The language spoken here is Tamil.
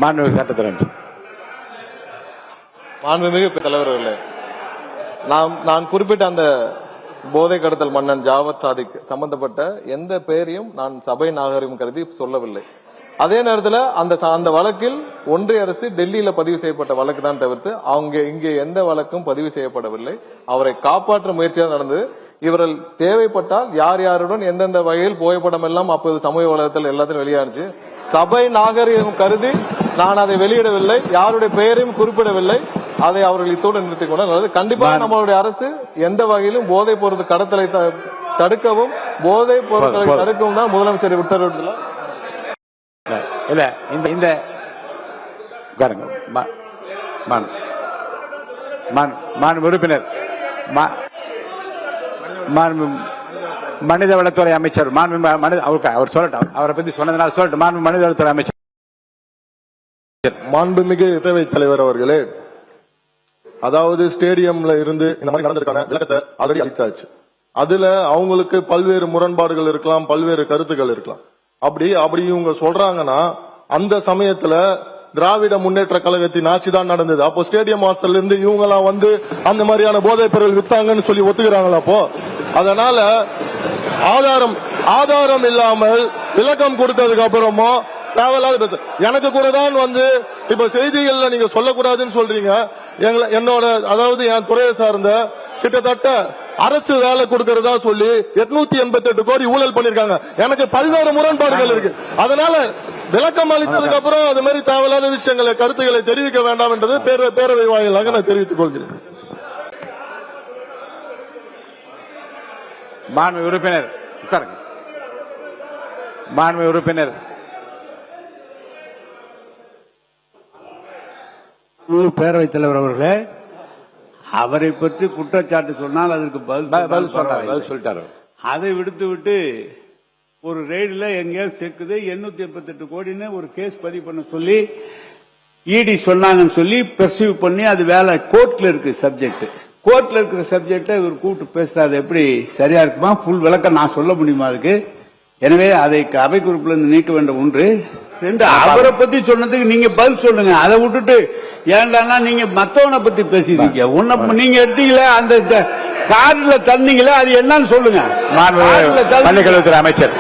மாண்புமிகு சட்டத்துறை அமைச்சர். மாண்புமிகு தலைவர் அவர்களே, நான் குறிப்பிட்ட அந்த போதை கடத்தல் மன்னன் ஜாவர் சாதிக் சம்பந்தப்பட்ட எந்த பெயரையும் நான் சபை நாகரிகம் கருதி சொல்லவில்லை. அதே நேரத்தில் அந்த வழக்கில் ஒன்றிய அரசு டெல்லியில பதிவு செய்யப்பட்ட வழக்கு தான் தவிர்த்து இங்கே எந்த வழக்கும் பதிவு செய்யப்படவில்லை. அவரை காப்பாற்ற முயற்சியாக நடந்தது. இவர்கள் தேவைப்பட்டால் யார் யாருடன் எந்தெந்த வகையில் புகைப்படம் எல்லாம் அப்போது சமூக வலைதளத்தில் எல்லாத்தையும் வெளியானுச்சு. சபை நாகரிகம் கருதி நான் அதை வெளியிடவில்லை, யாருடைய பெயரையும் குறிப்பிடவில்லை. அதை அவர்கள் இத்தோடு நிறுத்திக் கொண்டால் கண்டிப்பாக நம்மளுடைய அரசு எந்த வகையிலும் போதைப் பொருள் கடத்தலை தடுக்கவும் போதைப் பொருட்களை தடுக்கவும் தான் முதலமைச்சர் உத்தரவிட்டுள்ளார். இல்ல இந்த உறுப்பினர் மனிதவளத்துறை அமைச்சர் அவர் சொல்லட்டும், அவரை பத்தி சொன்னதுனால சொல்லட்டும். மனிதவளத்துறை அமைச்சர். மாண்புமிகு பேரவைத் தலைவர் அவர்களே, அதாவது ஸ்டேடியம்ல இருந்து இந்த மாதிரி நடந்திருக்கான விளக்கத்தை ஆல்ரெடி அளித்தாச்சு. அதுல அவங்களுக்கு பல்வேறு முரண்பாடுகள் இருக்கலாம், பல்வேறு கருத்துக்கள் இருக்கலாம். அப்படி இவங்க சொல்றாங்கன்னா அந்த சமயத்துல திராவிட முன்னேற்ற கழகத்தின் ஆட்சி தான் நடந்தது. அப்போ ஸ்டேடியம் வாசல்ல இருந்து இவங்க எல்லாம் வந்து அந்த மாதிரியான போதைப் பொருள் வித்தாங்கன்னு சொல்லி ஒத்துக்கிறாங்களா? அப்போ அதனால ஆதாரம் இல்லாமல் விளக்கம் கொடுத்ததுக்கு அப்புறமும் தேவையில்லாத எனக்கு கூட தான் வந்து இப்ப செய்திகள்ல நீங்க சொல்லக்கூடாதுன்னு சொல்றீங்க. என்னோட அதாவது என் துறையை சார்ந்த கிட்டத்தட்ட அரசு வேலை கொடுக்கறதா சொல்லி 888 கோடி ஊழல் பண்ணிருக்காங்க. எனக்கு பல்வேறு முரண்பாடுகள் இருக்கு. அதனால விளக்கம் அளித்ததுக்கு அப்புறம் அது மாதிரி தேவையில்லாத விஷயங்களை கருத்துக்களை தெரிவிக்க வேண்டாம் என்றது பேரவை வாயிலாக நான் தெரிவித்துக் கொள்கிறேன். மாண்புமிகு உறுப்பினர் பேரவைத் தலைவர் அவர்களே, அவரை பற்றி குற்றச்சாட்டு சொன்னால் அதற்கு பதில் சொல்லிட்டாரு. அதை விடுத்து விட்டு ஒரு ரெய்டில் எங்கேயாவது சேர்க்குது 888 கோடின்னு ஒரு கேஸ் பதிவு பண்ண சொல்லி இடி சொன்னாங்கன்னு சொல்லி பெர்சீவ் பண்ணி அது வேலை கோர்ட்ல இருக்கு சப்ஜெக்ட். கோர்ட்ல இருக்கிற சப்ஜெக்டை இவர் கூப்பிட்டு பேசுறது எப்படி சரியா இருக்குமா? புல் விளக்கம் நான் சொல்ல முடியுமா அதுக்கு? எனவே அதை அவை குறிப்பில் இருந்து நீக்க வேண்டும். ஒன்று. ரெண்டு, அவரை பத்தி சொன்னதுக்கு நீங்க பதில் சொல்லுங்க. அதை விட்டுட்டு ஏன்டானா நீங்க மத்தவனை பத்தி பேசிருக்கீங்க. நீங்க எடுத்தீங்களா அந்த கார்ல தந்தீங்களா அது என்னன்னு சொல்லுங்க. பள்ளிக்கல்வித்துறை அமைச்சர்